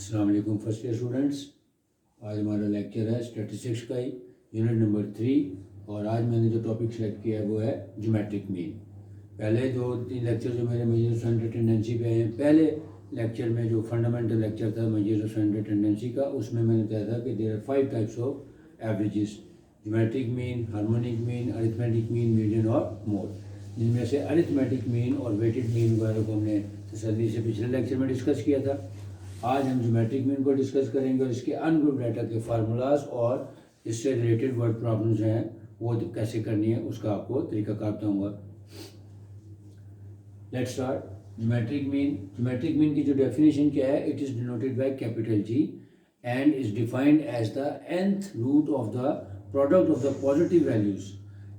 अस्सलाम वालेकुम first year students. आज हमारा लेक्चर है स्टैटिस्टिक्स का ही यूनिट नंबर 3 और आज मैंने जो टॉपिक सेलेक्ट किया है वो है ज्योमेट्रिक मीन। पहले 2-3 लेक्चर जो मेरे मेजर्स ऑफ टेंडेंसी पे हैं, पहले लेक्चर में जो फंडामेंटल लेक्चर था मेजर्स ऑफ टेंडेंसी का, उसमें मैंने बताया था कि there are 5 types of averages: geometric mean, harmonic mean, arithmetic mean, median और मोड। जिनमें से अरिथमेटिक मीन और वेटेड मीन वगैरह को हमने तसल्ली से पिछले लेक्चर में डिस्कस किया था। आज हम ज्योमेट्रिक मीन को डिस्कस करेंगे और इसके अनग्रुप डाटा के फार्मूलाज और इससे रिलेटेड वर्ड प्रॉब्लम्स हैं वो कैसे करनी है उसका आपको तरीकाकार बताऊंगा। Let's start. ज्योमेट्रिक मीन की जो डेफिनेशन क्या है, it is denoted by capital G and is defined as the nth root of the product of the positive values.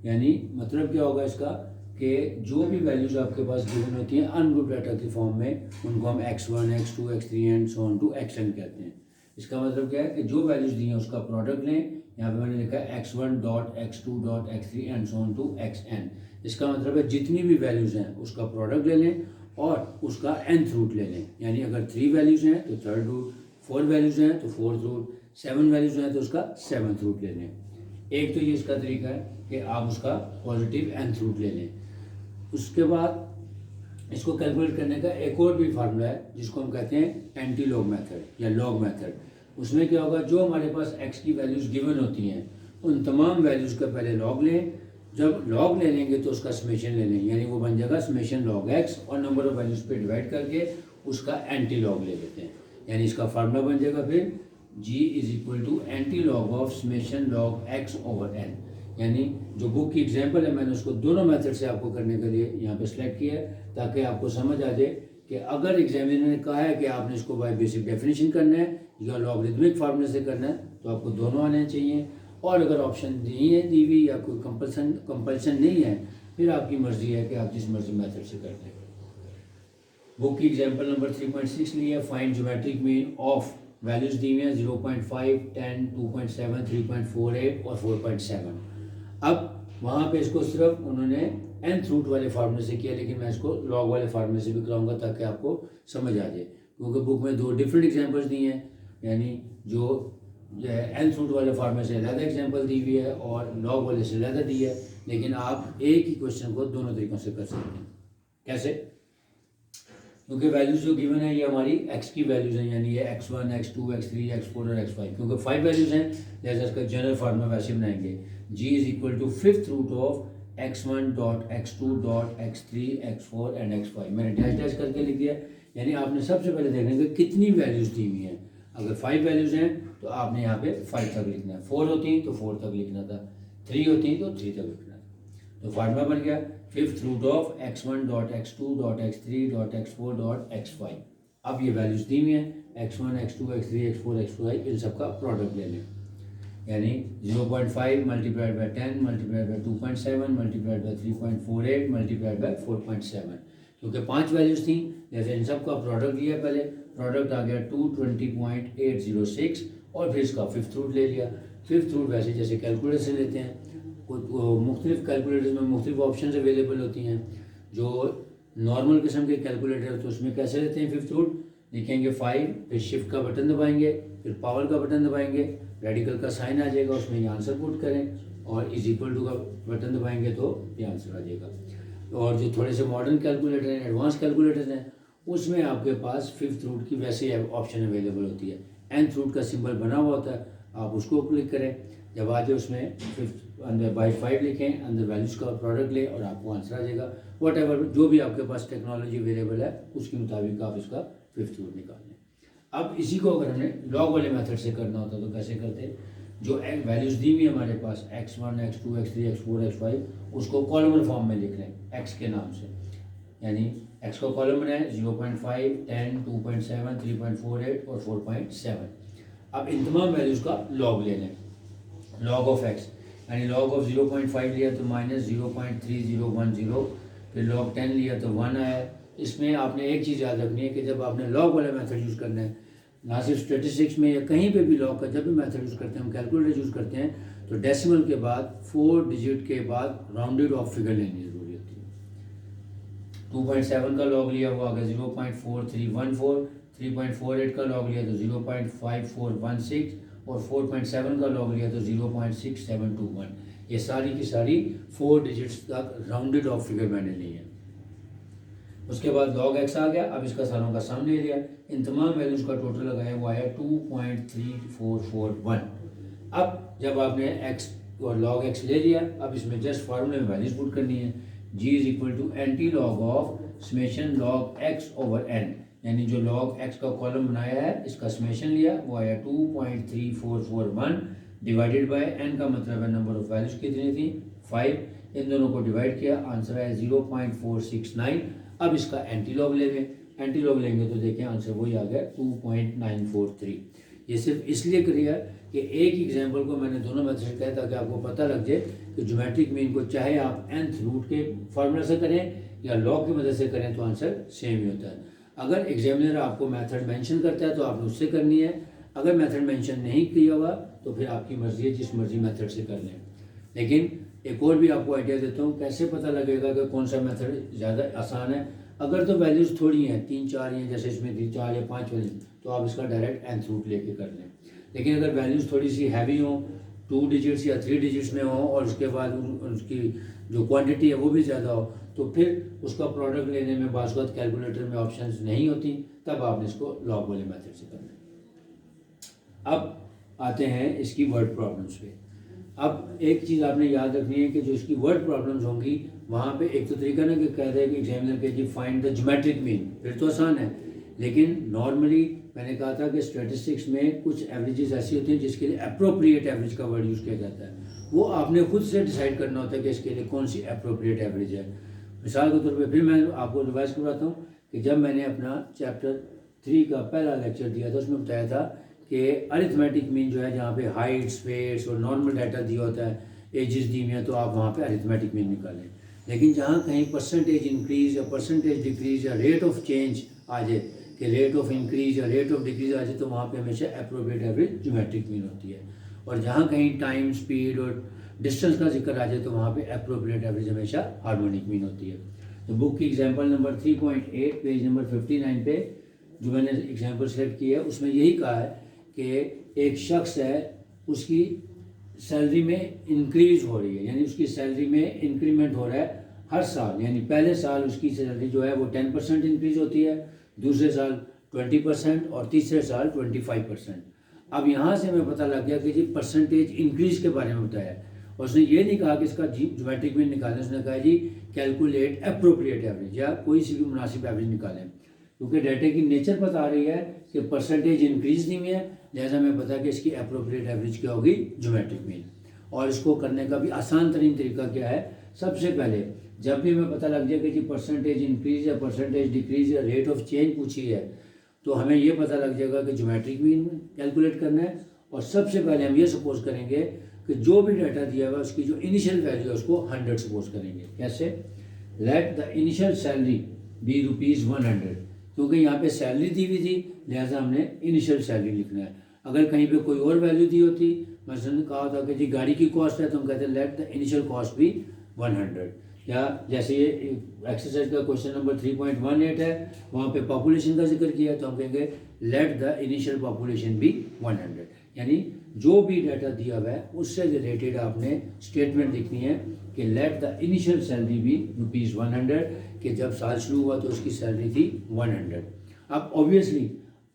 यानी मतलब क्या होगा इसका कि जो भी वैल्यूज आपके पास गिवन होती हैं अनग्रुप डाटा की फॉर्म में, उनको हम x1, x2, x3 and so on to xn कहते हैं। इसका मतलब क्या है कि जो वैल्यूज दी हैं उसका प्रोडक्ट लें। यहाँ पे मैंने लिखा है x1 dot x2 dot x3 and so on to xn। इसका मतलब है जितनी भी वैल्यूज हैं उसका प्रोडक्ट ले लें और उसका nth रूट ले लें। यानी अगर 3 वैल्यूज हैं तो 3rd रूट, 4 वैल्यूज हैं तो 4th रूट, 7 वैल्यूज हैं तो उसका 7th रूट ले लें। एक तो ये इसका तरीका है कि आप उसका पॉजिटिव nth रूट ले लें। उसके बाद इसको कैलकुलेट करने का एक और भी फार्मूला है जिसको हम कहते हैं एंटी लॉग मेथड या लॉग मेथड। उसमें क्या होगा, जो हमारे पास x की वैल्यूज़ गिवन होती हैं उन तमाम वैल्यूज़ का पहले लॉग लें। जब लॉग ले लेंगे तो उसका समेशन ले लें, यानी वो बन जाएगा समेशन लॉग x और नंबर ऑफ वैल्यूज़ पे डिवाइड करके उसका एंटी लॉग ले लेते हैं। यानी इसका फार्मूला बन जाएगा फिर g is equal to anti log of summation log x over n। यानी जो बुक की एग्जांपल है मैंने उसको दोनों मेथड से आपको करने के लिए यहाँ पे सिलेक्ट किया है ताकि आपको समझ आ जाए कि अगर एग्जामिनर ने कहा है कि आपने इसको बाय बेसिक डेफिनेशन करना है या लॉगरिथमिक फार्मूले से करना है तो आपको दोनों आने चाहिए। और अगर ऑप्शन नहीं है दी हुई या कोई कंपल्सन नहीं है फिर आपकी मर्जी है कि आप जिस मर्जी मेथड से कर दें। बुक की एग्जाम्पल नंबर 3.6 लिया, find geometric mean of values दी हुई हैं 0.5, 10, 2.7, 3.48 और 4.7। अब वहाँ पे इसको सिर्फ उन्होंने nth रूट वाले फार्मूले से किया, लेकिन मैं इसको लॉग वाले फार्मूले से भी कराऊंगा ताकि आपको समझ आ जाए, क्योंकि बुक में 2 डिफरेंट एग्जांपल्स दी हैं। यानी जो nth रूट वाले फार्मूले से ज़्यादा एग्जांपल दी हुई है और लॉग वाले से ज़्यादा दी है, लेकिन आप एक ही क्वेश्चन को दोनों तरीक़ों से कर सकते हैं। कैसे? क्योंकि वैल्यूज जो गिवन है ये हमारी x की वैल्यूज हैं, यानी ये x1, x2, x3, x4 और x5। क्योंकि 5 वैल्यूज हैं जैसे इसका जनरल फार्मूला वैसे बनाएंगे। g is equal to 5th root of x1 dot x2 dot x3 x4 and x5। मैंने डैश डैश करके लिख दिया। यानी आपने सबसे पहले देखना है कि कितनी वैल्यूज दी हुई हैं। अगर 5 वैल्यूज हैं तो आपने यहाँ पे 5 तक लिखना है, 4 होती तो 4 तक लिखना था, 3 होती तो 3 तक लिखना था। तो फार्मूला बन गया 5th root of x1 dot x2 dot x3 dot x4 dot x5। अब ये वैल्यूज दी हुई हैं x1, x2, x3, x4, x5, इन सब का प्रोडक्ट ले लें। यानी 0.5 multiplied by 10 multiplied by 2.7 multiplied by 3.48 multiplied by 4.7। क्योंकि 5 वैल्यूज थी, जैसे इन सब का प्रोडक्ट लिया, पहले प्रोडक्ट आ गया 220.806 और फिर इसका 5th रूट ले लिया। 5th रूट वैसे जैसे कैलकुलेटर से लेते हैं, मुख्तलिफ कैलकुलेटर्स में मुख्तलिफ ऑप्शन अवेलेबल होती हैं। जो नॉर्मल किस्म के कैलकुलेटर तो उसमें कैसे लेते हैं 5th रूट, लिखेंगे 5, फिर शिफ्ट का बटन दबाएंगे, फिर पावर का बटन दबाएंगे, रेडिकल का साइन आ जाएगा, उसमें ये आंसर पुट करें और इज इक्वल टू का बटन दबाएंगे तो ये आंसर आ जाएगा। और जो थोड़े से मॉडर्न कैलकुलेटर हैं, एडवांस कैलकुलेटर्स हैं, उसमें आपके पास 5th रूट की वैसे ऑप्शन अवेलेबल होती है। nth रूट का सिंबल बना हुआ होता है, आप उसको क्लिक करें, जब आ जाए उसमें 5th अंदर बाई 5 लिखें, अंदर वैल्यूज़ का प्रोडक्ट लें और आपको आंसर आ जाएगा। वट एवर जो भी आपके पास टेक्नोलॉजी अवेलेबल है उसके मुताबिक आप इसका 5th रूट निकाल लें। अब इसी को अगर हमें लॉग वाले मेथड से करना होता तो कैसे करते? जो वैल्यूज़ दी हुई हमारे पास x1, x2, x3, x4, x5, उसको कॉलमर फॉर्म में लिख लें x के नाम से। यानी x का कॉलम बनाए 0.5, 10, 2.7, 3.48 और 4.7। अब इन तमाम वैल्यूज़ का लॉग ले लें, लॉग ऑफ x। यानी लॉग ऑफ 0.5 लिया तो माइनस 0.3010, फिर लॉग 10 लिया तो 1 आया। इसमें आपने एक चीज़ याद रखनी है कि जब आपने लॉग वाला मेथड यूज़ करना है, ना सिर्फ स्टैटिस्टिक्स में या कहीं पे भी लॉग का जब भी मेथड यूज़ करते हैं, हम कैलकुलेटर यूज़ करते हैं, तो डेसिमल के बाद 4 डिजिट के बाद राउंडेड ऑफ फिगर लेनी ज़रूरी होती है। 2.7 का लॉग लिया हुआ आ गया 0.4314, 3.48 का लॉग लिया तो 0.5416 और 4.7 का लॉग लिया तो 0.6721। ये सारी की सारी 4 डिजिट्स तक राउंडेड ऑफ फिगर मैंने ली है। उसके बाद log x आ गया। अब इसका सारों का सम ले लिया, इन तमाम वैल्यूज़ का टोटल लगाया हुआ है 2.3441। अब जब आपने x और log x ले लिया, अब इसमें जस्ट फार्मूले में वैल्यूज पुट करनी है। g is equal to anti log of summation log x over n, यानी जो log x का कॉलम बनाया है इसका समेशन लिया, वो आया 2.3441 डिवाइडेड बाय n का मतलब है नंबर ऑफ वैल्यूज कितनी थी 5, इन दोनों को डिवाइड किया, आंसर है 0.469। अब इसका एंटी लॉग लेंगे, एंटी लॉग लेंगे तो देखें आंसर वही आ गया 2.943। ये सिर्फ इसलिए किया कि एक एग्जांपल को मैंने दोनों मेथड से कहा ताकि आपको पता लग जाए कि ज्योमेट्रिक मीन को चाहे आप nth रूट के फार्मूला से करें या लॉग की मदद से करें तो आंसर सेम ही होता है। अगर एग्जामिनर आपको मेथड मेंशन करता है तो आपने उससे करनी है, अगर मेथड मेंशन नहीं किया हुआ तो फिर आपकी मर्जी है, जिस मर्जी मेथड से कर लें। लेकिन एक और भी आपको आइडिया देता हूँ कैसे पता लगेगा कि कौन सा मेथड ज़्यादा आसान है। अगर तो वैल्यूज़ थोड़ी हैं, 3 4 हैं, जैसे इसमें 3 4 या 5 वैल्यूज, तो आप इसका डायरेक्ट nth रूट लेके कर लें। लेकिन अगर वैल्यूज़ थोड़ी सी हैवी हों, 2 डिजिट्स या 3 डिजिट्स में हो और उसके बाद उसकी जो क्वांटिटी है वो भी ज़्यादा हो, तो फिर उसका प्रोडक्ट लेने में बाज़ कैलकुलेटर में ऑप्शंस नहीं होती, तब आपने इसको लॉग वाले मेथड से करना है। अब आते हैं इसकी वर्ड प्रॉब्लम्स पे। अब एक चीज़ आपने याद रखनी है कि जो इसकी वर्ड प्रॉब्लम्स होंगी वहाँ पे एक तो तरीका ना कि कह रहे हैं कि एग्जामिनर के जी फाइंड द ज्योमेट्रिक मीन, फिर तो आसान है। लेकिन नॉर्मली मैंने कहा था कि स्टैटिस्टिक्स में कुछ एवरेजेस ऐसी होती हैं जिसके लिए अप्रोप्रिएट एवरेज का वर्ड यूज़ किया जाता है, वो आपने खुद से डिसाइड करना होता है कि इसके लिए कौन सी अप्रोप्रिएट एवरेज है। मिसाल के तौर पर फिर मैं आपको रिवाइज करवाता हूँ कि जब मैंने अपना चैप्टर 3 का पहला लेक्चर दिया था उसमें बताया था कि अरिथमेटिक मीन जो है जहाँ पे हाइट्स, वेट्स और नॉर्मल डाटा दिया होता है, एजेस दी हुई हैं, तो आप वहाँ पे अरिथमेटिक मीन निकालें। लेकिन जहाँ कहीं परसेंटेज इंक्रीज या परसेंटेज डिक्रीज या रेट ऑफ चेंज आ जाए कि रेट ऑफ इंक्रीज या रेट ऑफ डिक्रीज आ जाए, तो वहाँ पे हमेशा अप्रोप्रिएट एवरेज ज्योमेट्रिक मीन होती है। और जहाँ कहीं टाइम, स्पीड और डिस्टेंस का जिक्र आ जाए तो वहाँ पे अप्रोप्रिएट एवरेज हमेशा हार्मोनिक मीन होती है। तो बुक की एग्जाम्पल नंबर 3.8 पेज नंबर 59 पे जो मैंने एग्जाम्पल सेलेक्ट किया है उसमें यही कहा है कि एक शख्स है, उसकी सैलरी में इंक्रीज हो रही है, यानी उसकी सैलरी में इंक्रीमेंट हो रहा है हर साल। यानी पहले साल उसकी सैलरी जो है वो 10% इंक्रीज होती है, दूसरे साल 20% और तीसरे साल 25%। अब यहाँ से हमें पता लग गया कि जी परसेंटेज इंक्रीज के बारे में बताया है, और उसने ये नहीं कहा कि इसका ज्योमेट्रिक मीन निकालें, उसने कहा जी कैलकुलेट अप्रोप्रिएट एवरेज या कोई सी भी मुनासिब एवरेज निकालें। क्योंकि डाटा की नेचर बता रही है कि परसेंटेज इंक्रीज नहीं है, लिहाजा हमें पता कि इसकी अप्रोप्रिएट एवरेज क्या होगी, ज्योमेट्रिक मीन। और इसको करने का भी आसान तरीन तरीका क्या है, सबसे पहले जब भी हमें पता लग जाए कि जी परसेंटेज इंक्रीज या परसेंटेज डिक्रीज या रेट ऑफ चेंज पूछी है, तो हमें ये पता लग जाएगा कि ज्योमेट्रिक मीन कैलकुलेट करना है। और सबसे पहले हम ये सपोज करेंगे कि जो भी डाटा दिया हुआ है उसकी जो इनिशियल वैल्यू है उसको 100 सपोज करेंगे। कैसे? Let the initial salary be ₹100, क्योंकि यहाँ पे सैलरी दी हुई थी, लिहाजा हमने इनिशियल सैलरी लिखना है। अगर कहीं पे कोई और वैल्यू दी होती, मसलन कहा होता कि जी गाड़ी की कॉस्ट है, तो हम कहते हैं लेट द इनिशियल कॉस्ट भी 100। या जैसे ये एक्सरसाइज का क्वेश्चन नंबर 3.18 है, वहाँ पे पॉपुलेशन का जिक्र किया, तो हम कहेंगे लेट द इनिशियल पॉपुलेशन भी 100। यानी जो भी डाटा दिया हुआ है उससे रिलेटेड आपने स्टेटमेंट लिखनी है कि लेट द इनिशियल सैलरी भी ₹100, कि जब साल शुरू हुआ तो उसकी सैलरी थी 100। अब obviously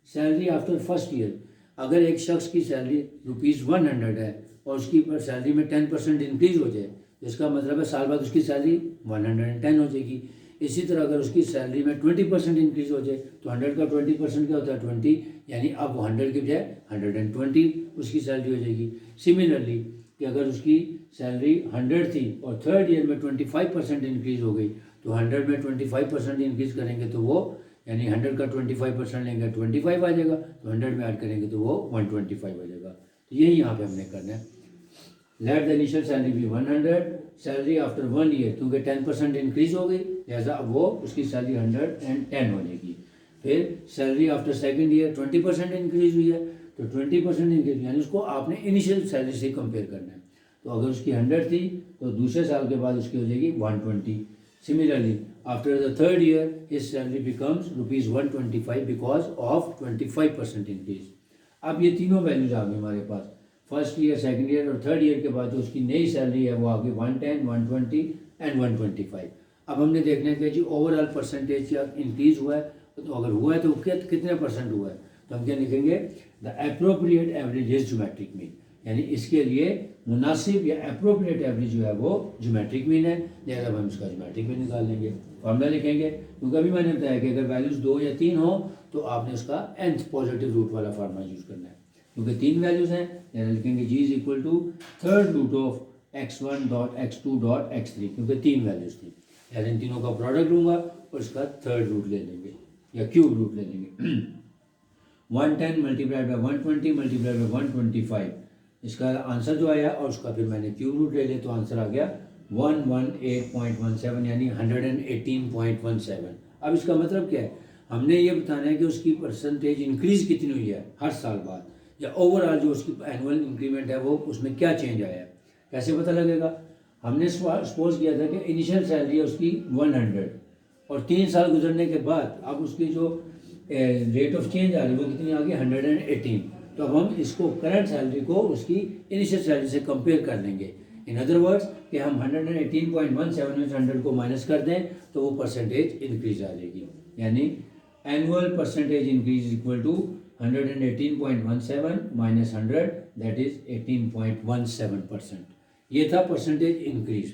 salary after first year, अगर एक शख्स की सैलरी ₹100 है और उसकी सैलरी में 10% इंक्रीज हो जाए, तो इसका मतलब है साल बाद उसकी सैलरी 110 हो जाएगी। इसी तरह अगर उसकी सैलरी में 20% इंक्रीज हो जाए, तो 100 का 20% क्या होता है, 20, यानी अब 100 की बजाय 120 उसकी सैलरी हो जाएगी। सिमिलरली कि अगर उसकी सैलरी 100 थी और थर्ड ईयर में 25% इंक्रीज हो गई, तो 100 में 25% इंक्रीज करेंगे तो वो, यानी 100 का 25% लेंगे 25 आ जाएगा, तो 100 में ऐड करेंगे तो वो 125 हो जाएगा। तो यही यहाँ पे हमने करना है। लेट द इनिशियल सैलरी भी 100, सैलरी आफ्टर 1 ईयर, क्योंकि 10% इंक्रीज हो गई, लिहाजा अब वो उसकी सैलरी 110 हो जाएगी। फिर salary after second year 20% increase हुई है, तो 20% इंक्रीज, यानी उसको आपने इनिशियल सैलरी से कंपेयर करना है। तो अगर उसकी 100 थी तो दूसरे साल के बाद उसकी हो जाएगी 120। Similarly after the third year his salary becomes ₹125 because of 25% increase. अब ये तीनों वैल्यूज आ गई हमारे पास, फर्स्ट ईयर, सेकंड ईयर और थर्ड ईयर के बाद जो उसकी नई सैलरी है वो आ गई 110, 120 एंड 125। अब हमने देखना है कि जी ओवरऑल परसेंटेज क्या इंक्रीज हुआ है, तो अगर हुआ है तो कितने परसेंट हुआ है, तो हम क्या लिखेंगे, the appropriate average is geometric mean, यानी इसके लिए मुनासिब या एप्रोप्रिएट एवरेज जो है वो ज्योमेट्रिक मीन है, लिहाजा हम इसका ज्योमेट्रिक मीन निकाल लेंगे। फॉर्मूला लिखेंगे, क्योंकि अभी मैंने बताया कि अगर वैल्यूज 2 या 3 हो तो आपने उसका nth पॉजिटिव रूट वाला फार्मूला यूज करना है, क्योंकि 3 वैल्यूज हैं, लिहाजा लिखेंगे g is equal to third root of x1 dot x2 dot x3, क्योंकि 3 वैल्यूज थी, लिहाजा इन तीनों का प्रोडक्ट लूंगा और इसका थर्ड रूट ले लेंगे या क्यूब रूट ले लेंगे। 110 मल्टीप्लाइड बाई 120 मल्टीप्लाइड बाई 125, इसका आंसर जो आया और उसका फिर मैंने क्यूब रूट ले लिया तो आंसर आ गया 118.17 यानी 118.17। अब इसका मतलब क्या है, हमने ये बताना है कि उसकी परसेंटेज इंक्रीज कितनी हुई है हर साल बाद, या ओवरऑल जो उसकी एनुअल इंक्रीमेंट है वो उसमें क्या चेंज आया है, कैसे पता लगेगा। हमने सपोज किया था कि इनिशियल सैलरी है उसकी 100 और 3 साल गुजरने के बाद अब उसकी जो रेट ऑफ चेंज आ रही है वो कितनी आ गई 118, तो अब हम इसको करंट सैलरी को उसकी इनिशियल सैलरी से कंपेयर कर लेंगे। इन अदर वर्ड्स कि हम 118.17 में 100 को माइनस कर दें तो वो परसेंटेज इंक्रीज आ जाएगी, यानी annual percentage increase equal to 118.17 minus 100 that is 18.17%। ये था परसेंटेज इंक्रीज।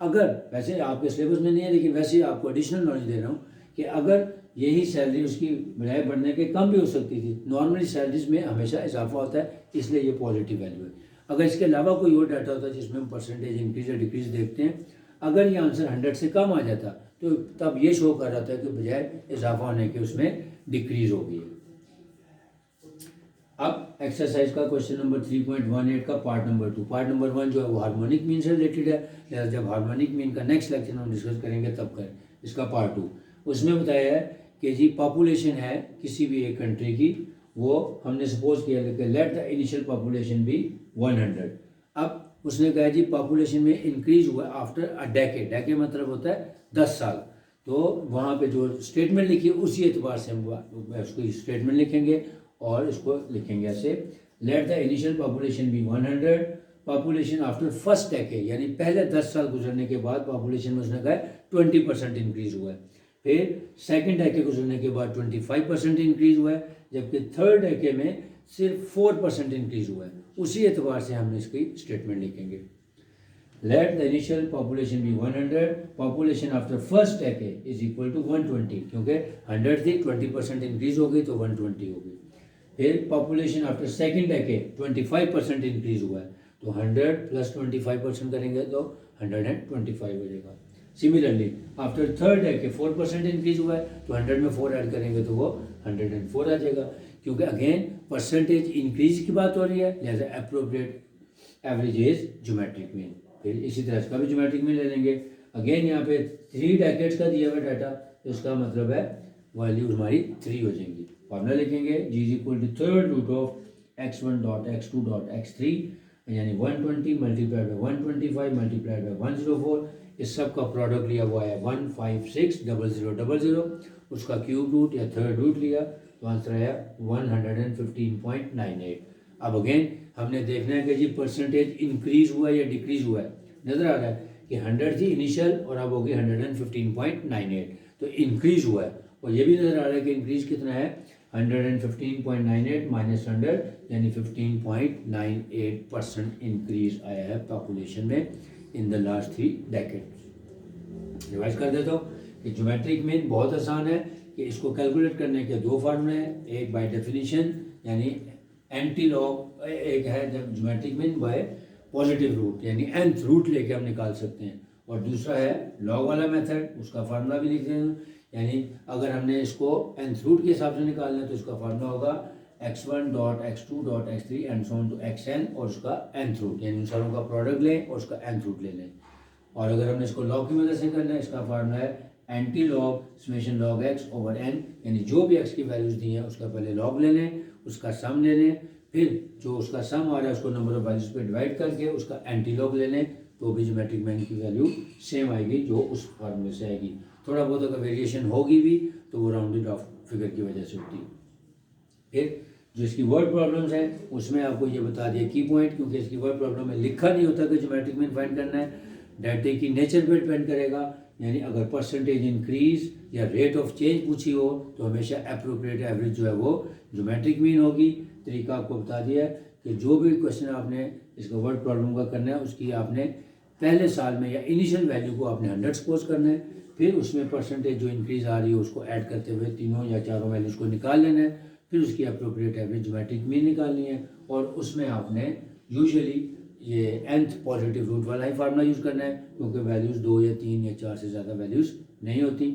अगर वैसे आपके सिलेबस में नहीं है लेकिन वैसे आपको एडिशनल नॉलेज दे रहा हूँ कि अगर यही सैलरी उसकी बजाय बढ़ने के कम भी हो सकती थी, नॉर्मली सैलरीज में हमेशा इजाफा होता है इसलिए ये पॉजिटिव वैल्यू है। अगर इसके अलावा कोई और डाटा होता है जिसमें हम परसेंटेज इंक्रीज या डिक्रीज देखते हैं, अगर ये आंसर 100 से कम आ जाता तो तब ये शो कर रहा था कि बजाय इजाफा होने के उसमें डिक्रीज हो गई है। अब एक्सरसाइज का क्वेश्चन नंबर 3.18 का पार्ट नंबर 2, पार्ट नंबर 1 जो है वो हार्मोनिक मीन से रिलेटेड है, लिहाजा जब हार्मोनिक मीन का नेक्स्ट लेक्चर हम डिस्कस करेंगे तब करें। इसका पार्ट 2 उसमें बताया है कि जी पॉपुलेशन है किसी भी एक कंट्री की, वो हमने सपोज किया कि लेट द इनिशियल पॉपुलेशन भी 100। अब उसने कहा जी पॉपुलेशन में इंक्रीज हुआ आफ्टर अ डेकेड, डेकेड मतलब होता है 10 साल, तो वहाँ पे जो स्टेटमेंट लिखी है उसी एतबार से हम उसको स्टेटमेंट लिखेंगे और इसको लिखेंगे ऐसे, लेट द इनिशियल पॉपुलेशन भी 100, पॉपुलेशन आफ्टर फर्स्ट डेकेड यानी पहले 10 साल गुजरने के बाद पॉपुलेशन में उसने कहा 20% इंक्रीज हुआ है, फिर सेकंड डेकेड गुजरने के बाद 25% इंक्रीज हुआ है, जबकि थर्ड डेकेड में सिर्फ 4% इंक्रीज हुआ है। उसी एतबार से हमने इसकी स्टेटमेंट लिखेंगे, let the initial population be 100, population after first decade is equal to 120, क्योंकि 100 थी 20% इंक्रीज हो गई तो 120 हो गई। फिर population after second decade 25% increase हुआ है, तो 100 प्लस 25% करेंगे तो 125 हो जाएगा। Similarly after third decade 4% increase हुआ है, तो 100 में 4 ऐड करेंगे तो वो 104 आ जाएगा, क्योंकि अगेन परसेंटेज इंक्रीज की बात हो रही है, लिहाजा appropriate average is geometric mean. फिर इसी तरह इसका भी ज्योमेट्रिक मीन ले लेंगे। अगेन यहाँ पे 3 डेकेड्स का दिया हुआ डाटा, तो इसका मतलब है वैल्यूज हमारी 3 हो जाएंगी। फॉर्मूला लिखेंगे g is equal to third root of x1 dot x2 dot x3 यानी 120 मल्टीप्लाइड बाई 125 मल्टीप्लाइड बाई 104, इस सब का प्रोडक्ट लिया हुआ है 1560000, उसका क्यूब रूट या थर्ड रूट लिया तो आंसर आया 115.98। अब अगेन हमने देखना है कि जी परसेंटेज इंक्रीज हुआ है या डिक्रीज हुआ है, नजर आ रहा है कि 100 थी इनिशियल और अब हो गई 115.98, तो इंक्रीज हुआ है, और ये भी नजर आ रहा है कि इंक्रीज कितना है 115.98 माइनस 100 यानी 15.98% इंक्रीज आया है पॉपुलेशन में in the last 3 decades. Revise कर देता हूँ कि ज्योमेट्रिक मीन बहुत आसान है कि इसको कैलकुलेट करने के 2 फार्मूले हैं, एक बाय डेफिनेशन यानी एंटी लॉग, एक है जब geometric mean by positive root यानी nth रूट लेके हम निकाल सकते हैं, और दूसरा है लॉग वाला मेथड, उसका फार्मूला भी लिख दें, यानी अगर हमने इसको nth रूट के हिसाब से निकालना है तो इसका फार्मूला होगा x1 dot x2 dot x3 and so on to xn और उसका nth रूट, यानी उन सारों का प्रोडक्ट लें और उसका nth रूट ले लें। और अगर हमने इसको लॉग की मदद से करना है, इसका फार्मूला है anti log summation log x over n, यानी जो भी x की वैल्यूज दी हैं उसका पहले लॉग ले लें, उसका सम ले लें, फिर जो उसका सम आ रहा है उसको नंबर ऑफ वैल्यूज पे डिवाइड करके उसका एंटी लॉग ले लें, तो भी ज्योमेट्रिक मीन की वैल्यू सेम आएगी जो उस फार्मूले से आएगी। थोड़ा बहुत अगर वेरिएशन होगी भी तो वो राउंडेड ऑफ फिगर की वजह से होती है। फिर जो इसकी वर्ड प्रॉब्लम्स हैं उसमें आपको ये बता दिया की पॉइंट, क्योंकि इसकी वर्ड प्रॉब्लम में लिखा नहीं होता कि ज्योमेट्रिक मीन फाइंड करना है, डाटा की नेचर पर डिपेंड करेगा। यानी अगर परसेंटेज इंक्रीज या रेट ऑफ चेंज पूछी हो तो हमेशा अप्रोप्रिएट एवरेज जो है वो ज्योमेट्रिक मीन होगी। तरीका आपको बता दिया है कि जो भी क्वेश्चन आपने इसका वर्ड प्रॉब्लम का करना है उसकी आपने पहले साल में या इनिशियल वैल्यू को आपने 100 सपोज करना है, फिर उसमें परसेंटेज जो इंक्रीज आ रही है उसको ऐड करते हुए तीनों या चारों वैल्यूज़ को निकाल लेना है, फिर उसकी अप्रोप्रिएट एवरेज ज्योमेट्रिक मीन निकालनी है। और उसमें आपने यूजुअली ये nth पॉजिटिव रूट वाला ही फार्मूला यूज़ करना है, क्योंकि वैल्यूज़ 2 या 3 या 4 से ज़्यादा वैल्यूज़ नहीं होती।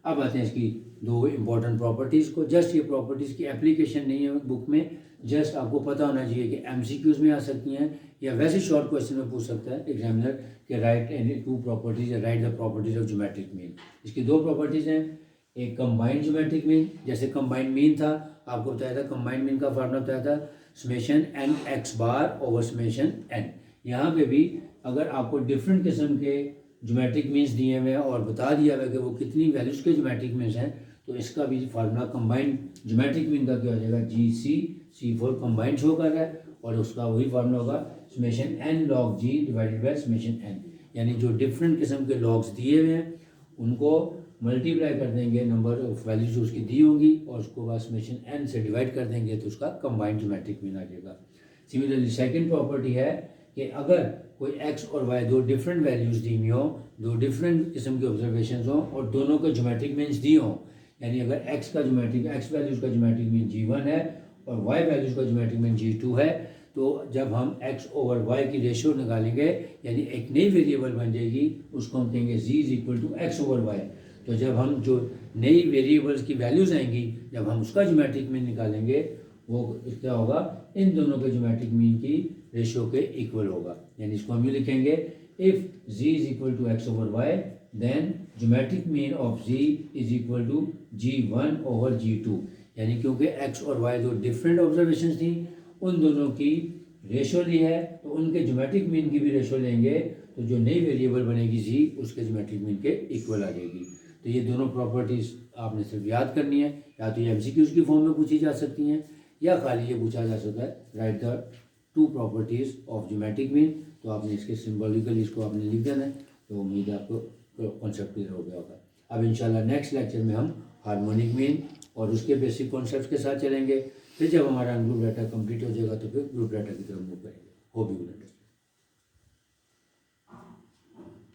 अब आते हैं इसकी दो इंपॉर्टेंट प्रॉपर्टीज़ को। जस्ट ये प्रॉपर्टीज़ की एप्लीकेशन नहीं है बुक में, जस्ट आपको पता होना चाहिए कि MCQs में आ सकती हैं या वैसे शॉर्ट क्वेश्चन में पूछ सकता है एग्जामिनर कि राइट एनी टू प्रॉपर्टीज या right the properties of geometric mean. इसकी दो प्रॉपर्टीज़ हैं, एक कंबाइंड ज्योमेट्रिक मीन, जैसे कंबाइंड मीन था आपको बताया था, कंबाइंड मीन का फार्मूला बताया था समेशन n x बार ओवर समेशन n। यहाँ पे भी अगर आपको डिफरेंट किस्म के ज्योमेट्रिक मीन्स दिए हुए हैं और बता दिया हुआ है कि वो कितनी वैल्यूज़ के ज्योमेट्रिक मीन्स हैं, तो इसका भी फार्मूला कंबाइंड ज्योमेट्रिक मीन का क्या हो जाएगा, GC कंबाइंड शो कर रहा है और उसका वही फार्मूला होगा summation n log g divided by summation n। यानी जो डिफरेंट किस्म के लॉग्स दिए हुए हैं उनको मल्टीप्लाई कर देंगे नंबर ऑफ वैल्यूज उसकी दी होंगी और उसको बाद समेशन n से डिवाइड कर देंगे तो उसका कंबाइंड ज्योमेट्रिक मीन आ जाएगा। सिमिलरली सेकंड प्रॉपर्टी है कि अगर कोई x और y दो डिफरेंट वैल्यूज़ दी हुई हो, दो डिफरेंट किस्म के ऑब्जर्वेशन हो और दोनों के ज्योमेट्रिक मीन्स दिए हों, यानी अगर x वैल्यूज़ का ज्योमेट्रिक मीन g1 है और y वैल्यूज़ का ज्योमेट्रिक मीन g2 है, तो जब हम x ओवर y की रेशियो निकालेंगे यानी एक नई वेरिएबल बन जाएगी, उसको हम कहेंगे z is equal to x over y. तो जब हम जो नई वेरिएबल्स की वैल्यूज़ आएंगी जब हम उसका ज्योमेट्रिक मीन निकालेंगे वो क्या होगा, इन दोनों के ज्योमेट्रिक मीन की रेशियो के इक्वल होगा। यानी इसको हम ये लिखेंगे if z is equal to x over y then geometric mean of z is equal to g1 over g2। यानी क्योंकि x और y दो डिफरेंट ऑब्जर्वेशन थी, उन दोनों की रेशो ली है तो उनके ज्योमेट्रिक मीन की भी रेशो लेंगे तो जो नई वेरिएबल बनेगी z उसके ज्योमेट्रिक मीन के इक्वल आ जाएगी। तो ये दोनों प्रॉपर्टीज़ आपने सिर्फ याद करनी है, या तो ये MCQs की फॉर्म में पूछी जा सकती हैं या खाली ये पूछा जा सकता है right the two properties of geometric mean. तो आपने इसके सिम्बॉलिकली इसको आपने लिख देना है, तो उम्मीद है आपको कॉन्सेप्ट क्लियर हो गया होगा। अब इंशाल्लाह नेक्स्ट लेक्चर में हम हार्मोनिक मीन और उसके बेसिक कॉन्सेप्ट के साथ चलेंगे। फिर जब हमारा ग्रुप डाटा कंप्लीट हो जाएगा तो फिर ग्रुप डाटा की तरफ मूव करेंगे। Hope you will understand.